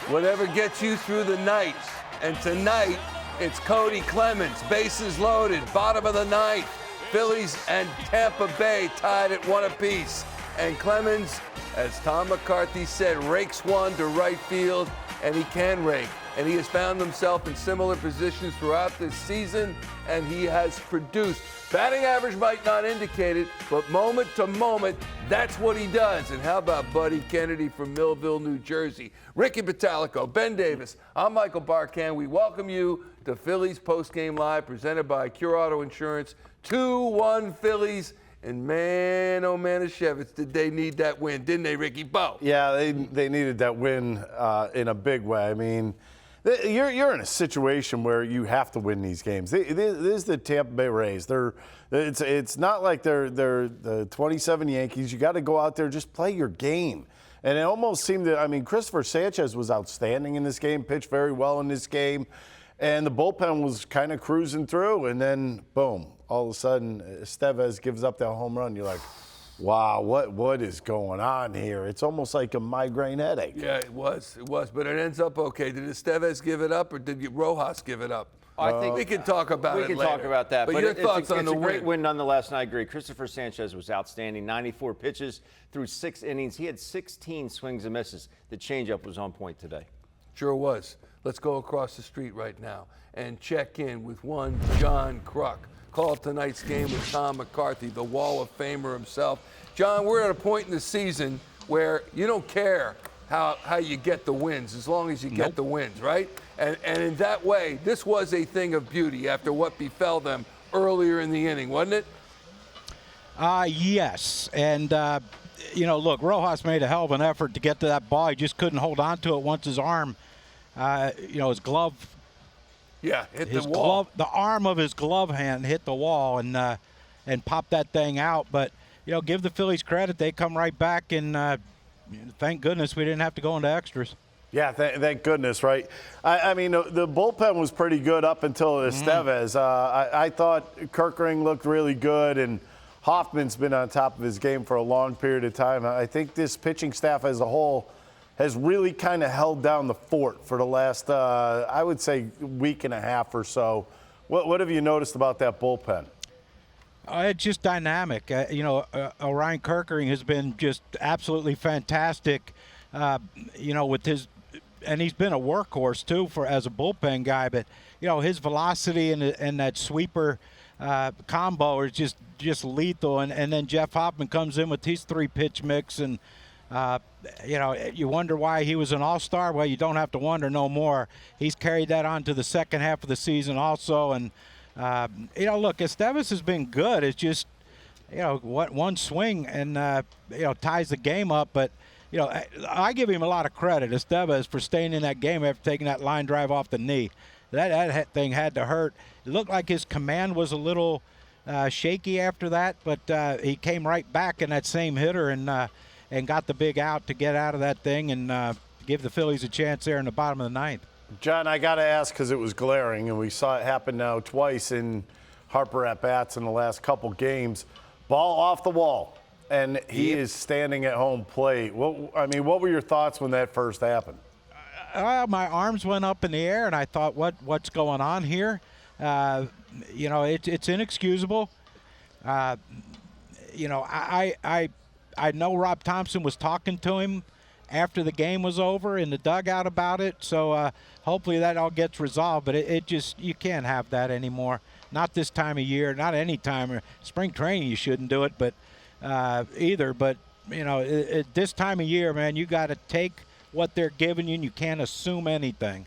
whatever gets you through the night. And tonight, it's Kody Clemens, bases loaded, bottom of the ninth. Phillies and Tampa Bay tied at 1 apiece. And Clemens, as Tom McCarthy said, rakes one to right field, and he can rake. And he has found himself in similar positions throughout this season, and he has produced. Batting average might not indicate it, but moment to moment, that's what he does. And how about Buddy Kennedy from Millville, New Jersey? Ricky Batalico, Ben Davis, I'm Michael Barkan. We welcome you to Phillies Postgame Live, presented by Cure Auto Insurance. 2-1 Phillies. And man, oh man, Shevitz, did they need that win, didn't they, Ricky Bo? Yeah, they needed that win in a big way. I mean, you're in a situation where you have to win these games. This is the Tampa Bay Rays. It's not like they're the 27 Yankees. You got to go out there, just play your game. And it almost seemed that, I mean, Christopher Sanchez was outstanding in this game, pitched very well in this game, and the bullpen was kind of cruising through, and then boom, all of a sudden Estevez gives up that home run. You're like, wow, what is going on here? It's almost like a migraine headache. Yeah, it was, but it ends up okay. Did Estevez give it up, or did Rojas give it up? I think we can talk about it later. We can talk about that. But your thoughts on the win? It's a great win nonetheless, and I agree. Christopher Sanchez was outstanding. 94 pitches through 6 innings. He had 16 swings and misses. The changeup was on point today. Sure was. Let's go across the street right now and check in with one John Kruk. Called tonight's game with Tom McCarthy, the Wall of Famer himself. John, we're at a point in the season where you don't care how you get the wins, as long as you get the wins, right? And in that way, this was a thing of beauty after what befell them earlier in the inning, wasn't it? Yes. And, look, Rojas made a hell of an effort to get to that ball. He just couldn't hold on to it once his arm, his glove. Yeah, hit the wall. Glove, the arm of his glove hand hit the wall and popped that thing out. But, give the Phillies credit. They come right back, and thank goodness we didn't have to go into extras. Yeah, thank goodness, right? I mean, the bullpen was pretty good up until Estevez. I thought Kirkering looked really good, and Hoffman's been on top of his game for a long period of time. I think this pitching staff as a whole has really kind of held down the fort for the last, I would say, week and a half or so. What have you noticed about that bullpen? It's just dynamic. Orion Kirkering has been just absolutely fantastic, with his – and he's been a workhorse, too, as a bullpen guy. But, his velocity and that sweeper combo are just lethal. And then Jeff Hoffman comes in with his 3-pitch mix. And, you wonder why he was an all-star. Well, you don't have to wonder no more. He's carried that on to the second half of the season also. And, look, Estevez has been good. It's just, one swing and, ties the game up. But, I give him a lot of credit, Estevez, for staying in that game after taking that line drive off the knee. That thing had to hurt. It looked like his command was a little shaky after that, but he came right back in that same hitter and got the big out to get out of that thing and give the Phillies a chance there in the bottom of the ninth. John, I got to ask because it was glaring, and we saw it happen now twice in Harper at-bats in the last couple games. Ball off the wall. And he is standing at home plate. What were your thoughts when that first happened? My arms went up in the air, and I thought, what's going on here? It's inexcusable. I know Rob Thomson was talking to him after the game was over in the dugout about it. So hopefully that all gets resolved. But you can't have that anymore. Not this time of year, not any time. Spring training, you shouldn't do it, but either. But, this time of year, man, you got to take what they're giving you, and you can't assume anything.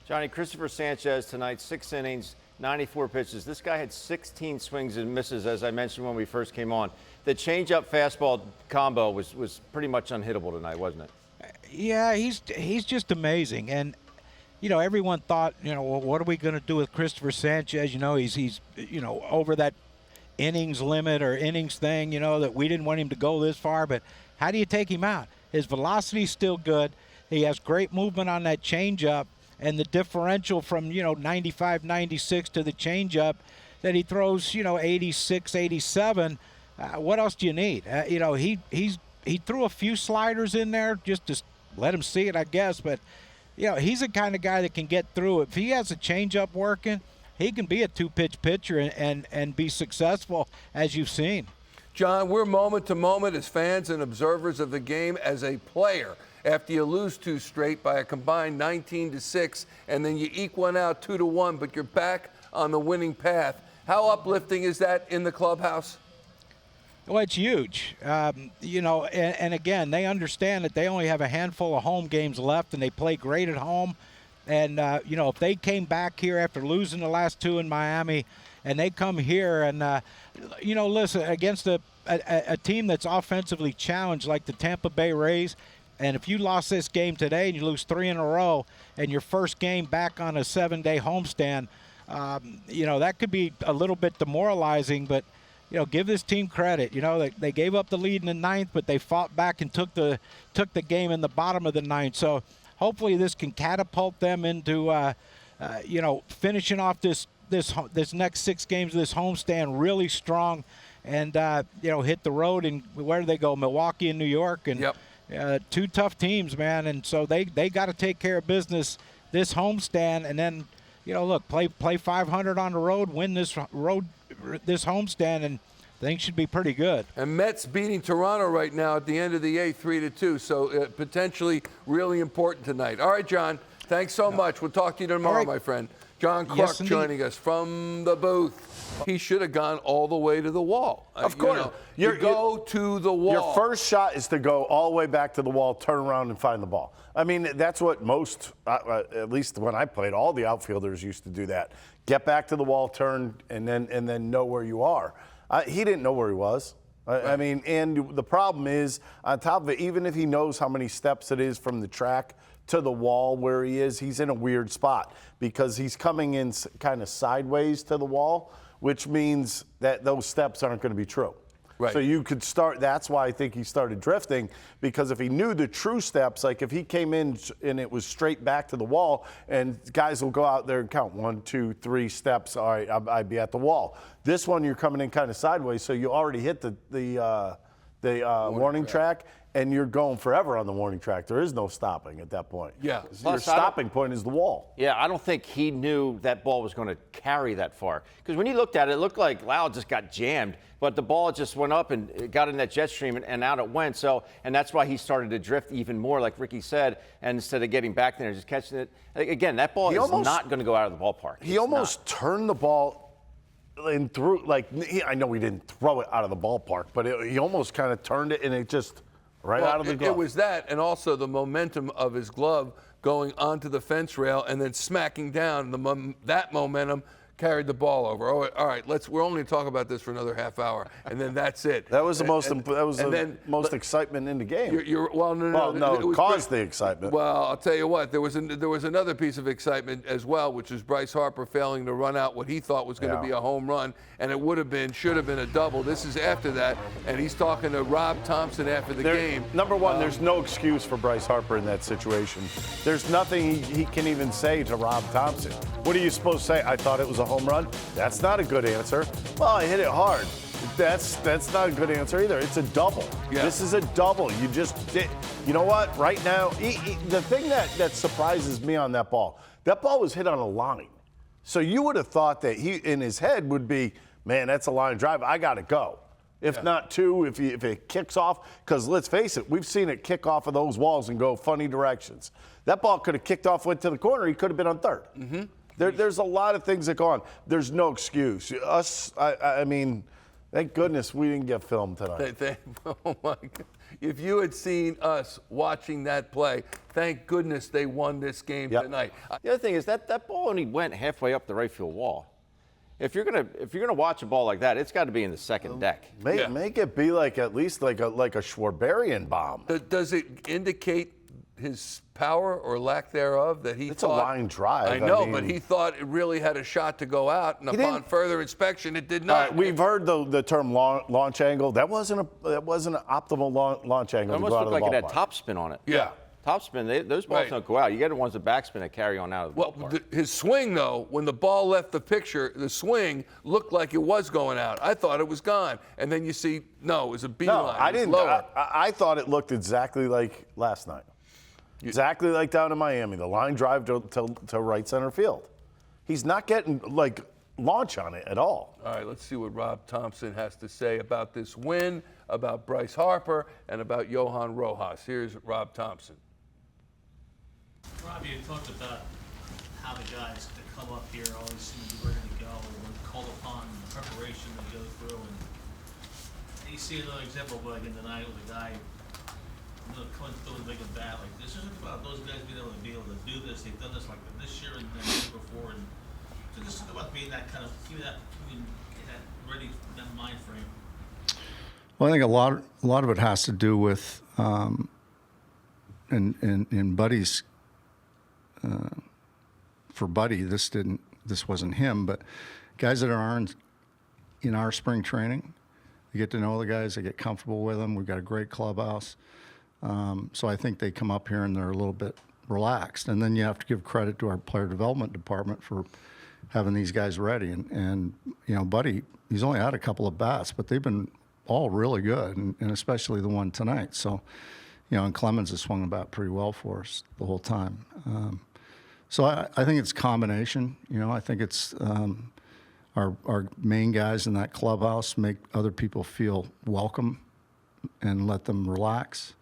Johnny, Christopher Sanchez tonight, 6 innings, 94 pitches. This guy had 16 swings and misses, as I mentioned when we first came on. The changeup fastball combo was pretty much unhittable tonight, wasn't it? Yeah, he's just amazing. And, everyone thought, well, what are we going to do with Christopher Sanchez? He's over that innings limit or innings thing, that we didn't want him to go this far. But how do you take him out? His velocity's still good. He has great movement on that changeup, and the differential from, 95, 96 to the changeup that he throws, 86, 87. What else do you need? He threw a few sliders in there just to let him see it, I guess. But, he's the kind of guy that can get through. If he has a changeup working, he can be a two-pitch pitcher and be successful, as you've seen. John, we're moment to moment as fans and observers of the game as a player. After you lose 2 straight by a combined 19-6, and then you eke one out 2-1, but you're back on the winning path. How uplifting is that in the clubhouse? Well, it's huge. And again, they understand that they only have a handful of home games left, and they play great at home. And, if they came back here after losing the last 2 in Miami, and they come here and, listen, against a team that's offensively challenged like the Tampa Bay Rays, and if you lost this game today and you lose 3 in a row and your first game back on a 7-day homestand, that could be a little bit demoralizing. But, give this team credit. They gave up the lead in the 9th, but they fought back and took the game in the bottom of the 9th. So hopefully this can catapult them into, finishing off this next 6 games of this homestand really strong, and hit the road. And where do they go? Milwaukee and New York. And yep. 2 tough teams, man, and so they got to take care of business this homestand, and then play 500 on the road, win this homestand, and things should be pretty good. And Mets beating Toronto right now at the end of the 8th, 3-2, so potentially really important tonight. All right, John, thanks so much. We'll talk to you tomorrow, right. My friend. John Kruk Yes, joining us from the booth. He should have gone all the way to the wall. Of course. You go to the wall. Your first shot is to go all the way back to the wall, turn around, and find the ball. I mean, that's what most, at least when I played, all the outfielders used to do that. Get back to the wall, turn, and then know where you are. He didn't know where he was. I mean, and the problem is, on top of it, even if he knows how many steps it is from the track to the wall where he is, he's in a weird spot because he's coming in kind of sideways to the wall, which means that those steps aren't going to be true. Right. So you could start, that's why I think he started drifting, because if he knew the true steps, like if he came in and it was straight back to the wall, and guys will go out there and count 1, 2, 3 steps, all right, I'd be at the wall. This one, you're coming in kind of sideways, so you already hit the warning track, and you're going forever on the warning track. There is no stopping at that point. Yeah. Your stopping point is the wall. Yeah, I don't think he knew that ball was going to carry that far. Because when he looked at it, it looked like Lau just got jammed, but the ball just went up and it got in that jet stream and out it went. So, and that's why he started to drift even more, like Ricky said, and instead of getting back there and just catching it. Again, that ball is not going to go out of the ballpark. He almost turned the ball and threw, I know he didn't throw it out of the ballpark, but he almost kind of turned it and it just out of the glove. It was that, and also the momentum of his glove going onto the fence rail and then smacking down. That momentum carried the ball over. Oh, all right, we're only going to talk about this for another half hour, and then that's it. That was the most excitement in the game. It caused the excitement. Well, I'll tell you what, there was another piece of excitement as well, which is Bryce Harper failing to run out what he thought was going to be a home run, and it should have been a double. This is after that, and he's talking to Rob Thomson after the game. Number one, there's no excuse for Bryce Harper in that situation. There's nothing he can even say to Rob Thomson. What are you supposed to say? I thought it was a home run? That's not a good answer. Well, I hit it hard. That's not a good answer either. It's a double. Yeah. This is a double. You just did. You know what? Right now, the thing that surprises me on that ball was hit on a line. So you would have thought that he, in his head, would be, man, that's a line drive. I got to go. If not 2, if it kicks off, because let's face it, we've seen it kick off of those walls and go funny directions. That ball could have kicked off, went to the corner. He could have been on third. Mm-hmm. There's a lot of things that go on. There's no excuse. I mean, thank goodness we didn't get filmed tonight. Oh, my God. If you had seen us watching that play, thank goodness they won this game tonight. The other thing is that ball only went halfway up the right field wall. If you're gonna watch a ball like that, it's got to be in the second deck. Make it be at least like a Schwarberian bomb. Does it indicate his power or lack thereof that he it's thought? It's a line drive. I know, but he thought it really had a shot to go out, and upon further inspection, it did not. We've heard the term launch angle. That wasn't an optimal launch angle. It almost looked like it had topspin on it. Yeah. Topspin, those balls don't go out. You get the ones that backspin that carry on out of the ballpark. His swing, though, when the ball left the picture, the swing looked like it was going out. I thought it was gone. And then you see, no, it was a beeline. No, I didn't. I thought it looked exactly like last night. Exactly like down in Miami, the line drive to right center field. He's not getting, like, launch on it at all. All right, let's see what Rob Thomson has to say about this win, about Bryce Harper, and about Johan Rojas. Here's Rob Thomson. Rob, you talked about how the guys that come up here always seem to be ready to go when called upon, the preparation they go through. And you see another example like in tonight with a guy coming through a big at bat. Like, this isn't about those guys being able to do this. They've done this like this year and the year before. And so just talk about being that kind of, keeping that ready, that mind frame. Well, I think a lot of it has to do with in Buddy's for Buddy, this wasn't him, but guys that are in our spring training, they get to know the guys, they get comfortable with them. We've got a great clubhouse, so I think they come up here and they're a little bit relaxed. And then you have to give credit to our player development department for having these guys ready. And you know, Buddy, he's only had a couple of bats, but they've been all really good, and especially the one tonight. So, you know, and Clemens has swung the bat pretty well for us the whole time. So I think it's a combination. You know, I think it's our main guys in that clubhouse make other people feel welcome and let them relax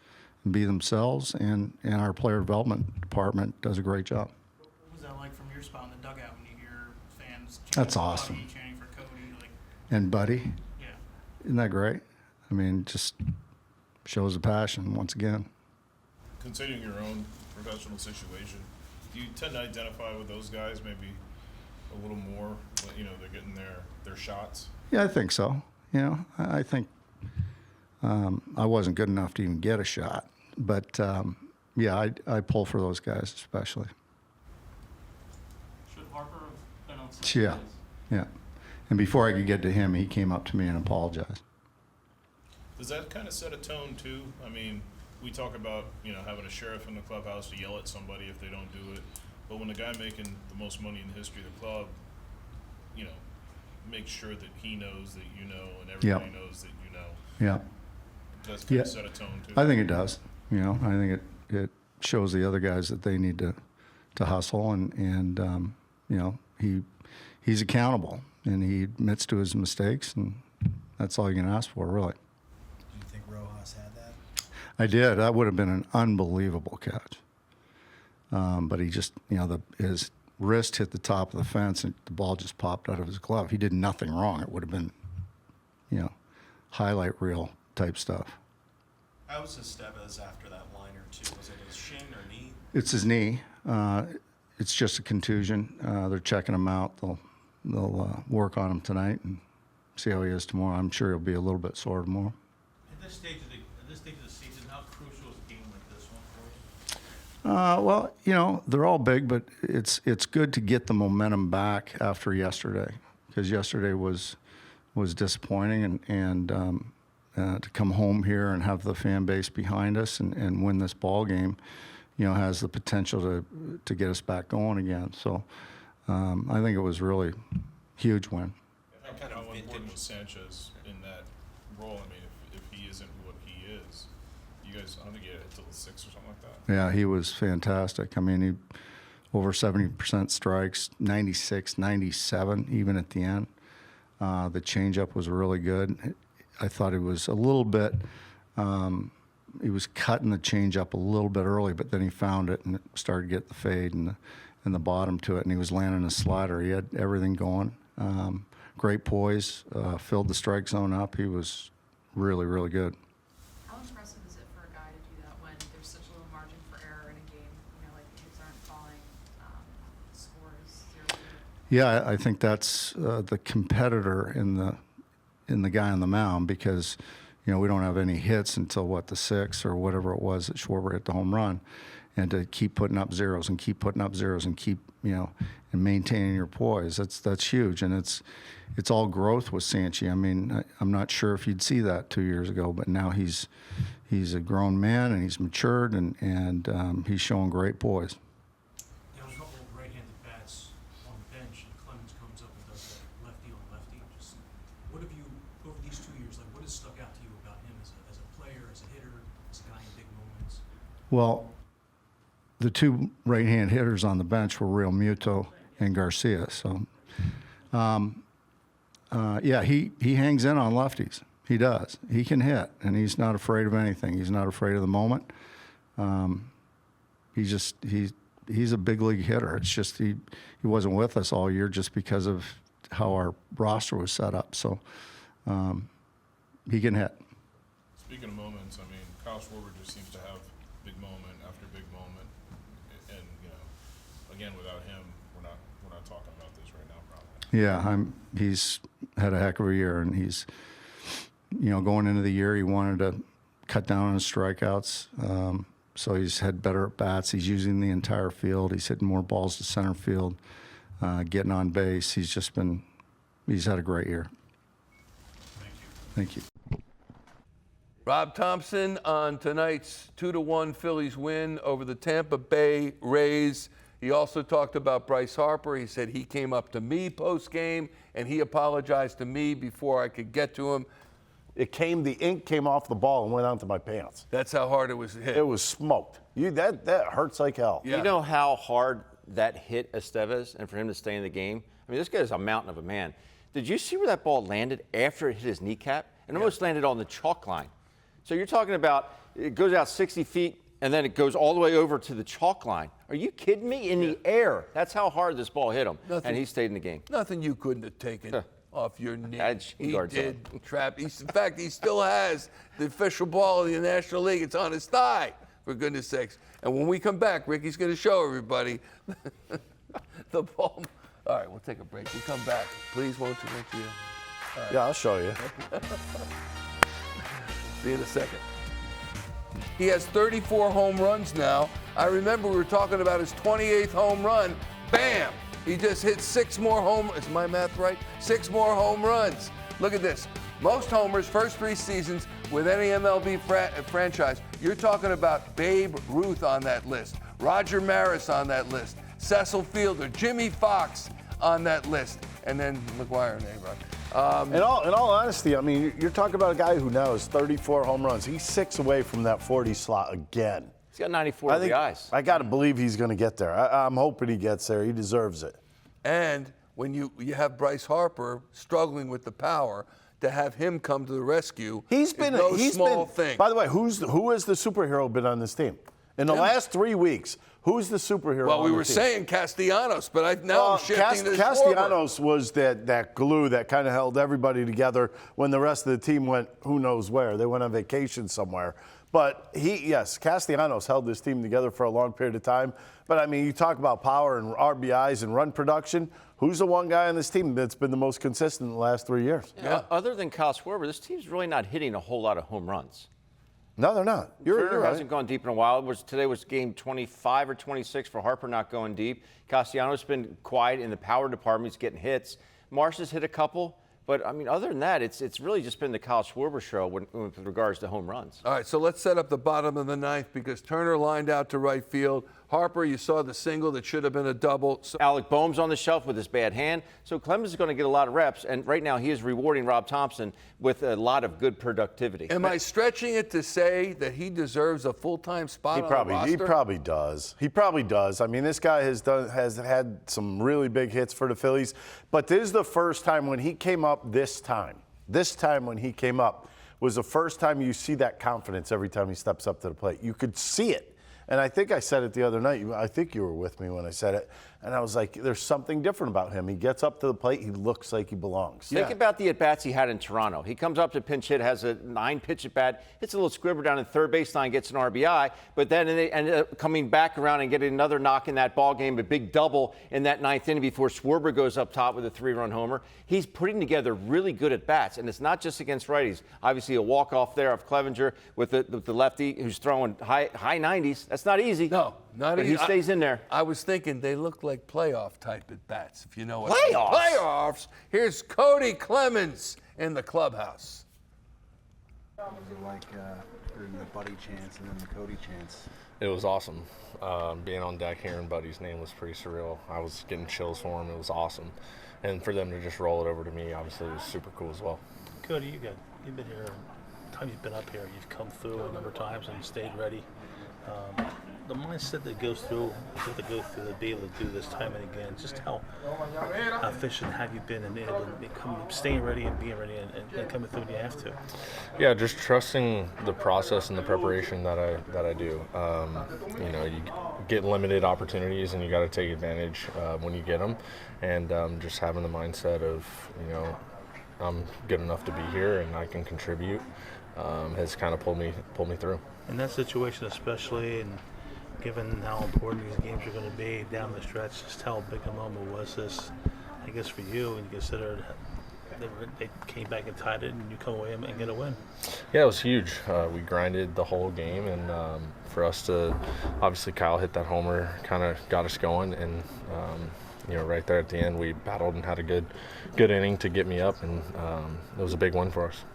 and be themselves. And our player development department does a great job. What was that like from your spot in the dugout when you hear fans chanting That's for awesome. Buddy, chanting for Kody? Like, And Buddy, yeah. isn't that great? I mean, just shows the passion once again. Considering your own professional situation, do you tend to identify with those guys maybe a little more when, you know, they're getting their shots? Yeah, I think so. You know, I think I wasn't good enough to even get a shot, but yeah, I pull for those guys especially. Should Harper have been on second Yeah, base? yeah. And before I could get to him, he came up to me and apologized. Does that kind of set a tone too? I mean, we talk about, you know, having a sheriff in the clubhouse to yell at somebody if they don't do it, but when the guy making the most money in the history of the club, you know, make sure that he knows that you know and everybody knows that you know. Yeah, Does that kind of set a tone too? I think it does. You know, I think it shows the other guys that they need to hustle and you know, he's accountable and he admits to his mistakes, and that's all you can ask for, really. Do you think Rojas had that? I did. That would have been an unbelievable catch. But he just, you know, his wrist hit the top of the fence and the ball just popped out of his glove. He did nothing wrong. It would have been, you know, highlight reel type stuff. How was Estevez after that line or two? Was it his shin or knee? It's his knee. It's just a contusion. They're checking him out. They'll work on him tonight and see how he is tomorrow. I'm sure he'll be a little bit sore tomorrow. At this stage of the season, how crucial is a game like this one for you? Well, you know, they're all big, but it's good to get the momentum back after yesterday, because yesterday was disappointing, and to come home here and have the fan base behind us and win this ball game, you know, has the potential to get us back going again. So I think it was really huge win. How important was Sanchez in that role? I mean, if he isn't what he is, you guys, I don't think he had it till the 6th or something like that. Yeah, he was fantastic. I mean, he over 70% strikes, 96, 97, even at the end. The changeup was really good. I thought it was a little bit, he was cutting the changeup a little bit early, but then he found it and it started to get the fade and the bottom to it, and he was landing a slider. He had everything going. Great poise, filled the strike zone up. He was really, really good. How impressive is it for a guy to do that when there's such a little margin for error in a game? You know, like the hits aren't falling, the score is 0-0. Yeah, I think that's the competitor in the guy on the mound, because, you know, we don't have any hits until the 6th or whatever it was that Schwarber hit the home run, and to keep putting up zeros and keep putting up zeros and keep, you know, and maintaining your poise, that's huge, and it's all growth with Sanchez. I mean, I'm not sure if you'd see that 2 years ago, but now he's a grown man and he's matured and he's showing great poise. There were a couple of right-handed bats on the bench, and Clemens comes up and does that lefty on lefty. Just what have you, over these 2 years, like what has stuck out to you about him as a player, as a hitter, as a guy in big moments? Well, the two right-hand hitters on the bench were Real Muto and Garcia. So, yeah, he hangs in on lefties. He does. He can hit, and he's not afraid of anything. He's not afraid of the moment. He's a big league hitter. It's just he wasn't with us all year just because of how our roster was set up. So he can hit. Speaking of moments, I mean, Kyle Schwarber just seems to have big moment after big moment, and you know, again, without him, we're not talking about this right now, probably. Yeah, he's had a heck of a year, and he's, you know, going into the year, he wanted to cut down on his strikeouts. So he's had better at bats. He's using the entire field. He's hitting more balls to center field, getting on base. He's had a great year. Thank you. Rob Thomson on tonight's 2-1 Phillies win over the Tampa Bay Rays. He also talked about Bryce Harper. He said he came up to me post-game, and he apologized to me before I could get to him. The ink came off the ball and went onto my pants. That's how hard it was hit. It was smoked. That hurts like hell. Yeah. You know how hard that hit Estevez, and for him to stay in the game? I mean, this guy is a mountain of a man. Did you see where that ball landed after it hit his kneecap? It almost landed on the chalk line. So you're talking about it goes out 60 feet, and then it goes all the way over to the chalk line. Are you kidding me? In the air. That's how hard this ball hit him. And he stayed in the game. Nothing you couldn't have taken off your knee. He did. In fact, he still has the official ball of the National League. It's on his thigh, for goodness sakes. And when we come back, Ricky's going to show everybody the ball. All right, we'll take a break. We come back. Please, won't you, Ricky? Right. Yeah, I'll show you. See you in a second. He has 34 home runs now. I remember we were talking about his 28th home run. Bam! He just hit 6 more is my math right? 6 more home runs. Look at this. Most homers first 3 seasons with any MLB franchise. You're talking about Babe Ruth on that list, Roger Maris on that list, Cecil Fielder, Jimmy Fox on that list, and then McGuire and A-Rod. In all honesty, I mean, you're talking about a guy who now has 34 home runs. He's 6 away from that 40 slot again. He's got 94 RBIs. I got to believe he's going to get there. I'm hoping he gets there. He deserves it. And when you have Bryce Harper struggling with the power, to have him come to the rescue is no small thing. By the way, who has the superhero been on this team? In the last 3 weeks, who's the superhero Well, on we the were team? saying Castellanos, but I'm shifting to Castellanos was that glue that kind of held everybody together when the rest of the team went who knows where. They went on vacation somewhere. But Castellanos held this team together for a long period of time. But, I mean, you talk about power and RBIs and run production. Who's the one guy on this team that's been the most consistent in the last 3 years? Yeah. Other than Kyle Schwarber, this team's really not hitting a whole lot of home runs. No, they're not. You're right. Hasn't gone deep in a while. Today was game 25 or 26 for Harper not going deep. Castellanos been quiet in the power department. He's getting hits. Marsh has hit a couple. But, I mean, other than that, it's really just been the Kyle Schwarber show with regards to home runs. All right, so let's set up the bottom of the ninth because Turner lined out to right field. Harper, you saw the single that should have been a double. Alec Boehm's on the shelf with his bad hand. So Clemens is going to get a lot of reps. And right now he is rewarding Rob Thomson with a lot of good productivity. Am I stretching it to say that he deserves a full-time spot on the roster? He probably does. He probably does. I mean, this guy has had some really big hits for the Phillies. But this is the first time when he came up this time when he came up was the first time you see that confidence every time he steps up to the plate. You could see it. And I think I said it the other night. I think you were with me when I said it. And I was like, there's something different about him. He gets up to the plate. He looks like he belongs. Think about the at-bats he had in Toronto. He comes up to pinch hit, has a 9-pitch at-bat, hits a little squibber down in third base line, gets an RBI. But then they ended up coming back around and getting another knock in that ball game, a big double in that 9th inning before Schwarber goes up top with a 3-run homer. He's putting together really good at-bats. And it's not just against righties. Obviously, a walk-off there of Clevenger with the lefty who's throwing high 90s. That's not easy. No, not easy. He stays in there. I was thinking they look like playoff type at bats, if you know what Playoffs? I mean. Playoffs. Here's Kody Clemens in the clubhouse. What was it like during the Buddy chance and then the Kody chance? It was awesome. Being on deck, hearing Buddy's name was pretty surreal. I was getting chills for him. It was awesome. And for them to just roll it over to me, obviously, was super cool as well. Kody, you've been here. The time you've been up here, you've come through a number of times and stayed ready. the mindset that goes through, you have to go through to be able to do this time and again. Just how efficient have you been in able to staying ready and being ready and coming through when you have to? Yeah, just trusting the process and the preparation that I do. You know, you get limited opportunities and you got to take advantage when you get them, and just having the mindset of, you know, I'm good enough to be here and I can contribute has kind of pulled me through. In that situation especially, and given how important these games are going to be down the stretch, just how big a moment was this, I guess, for you, and you consider they came back and tied it and you come away and get a win? Yeah, it was huge. We grinded the whole game, and for us to, obviously Kyle hit that homer, kind of got us going, and you know, right there at the end we battled and had a good inning to get me up, and it was a big win for us.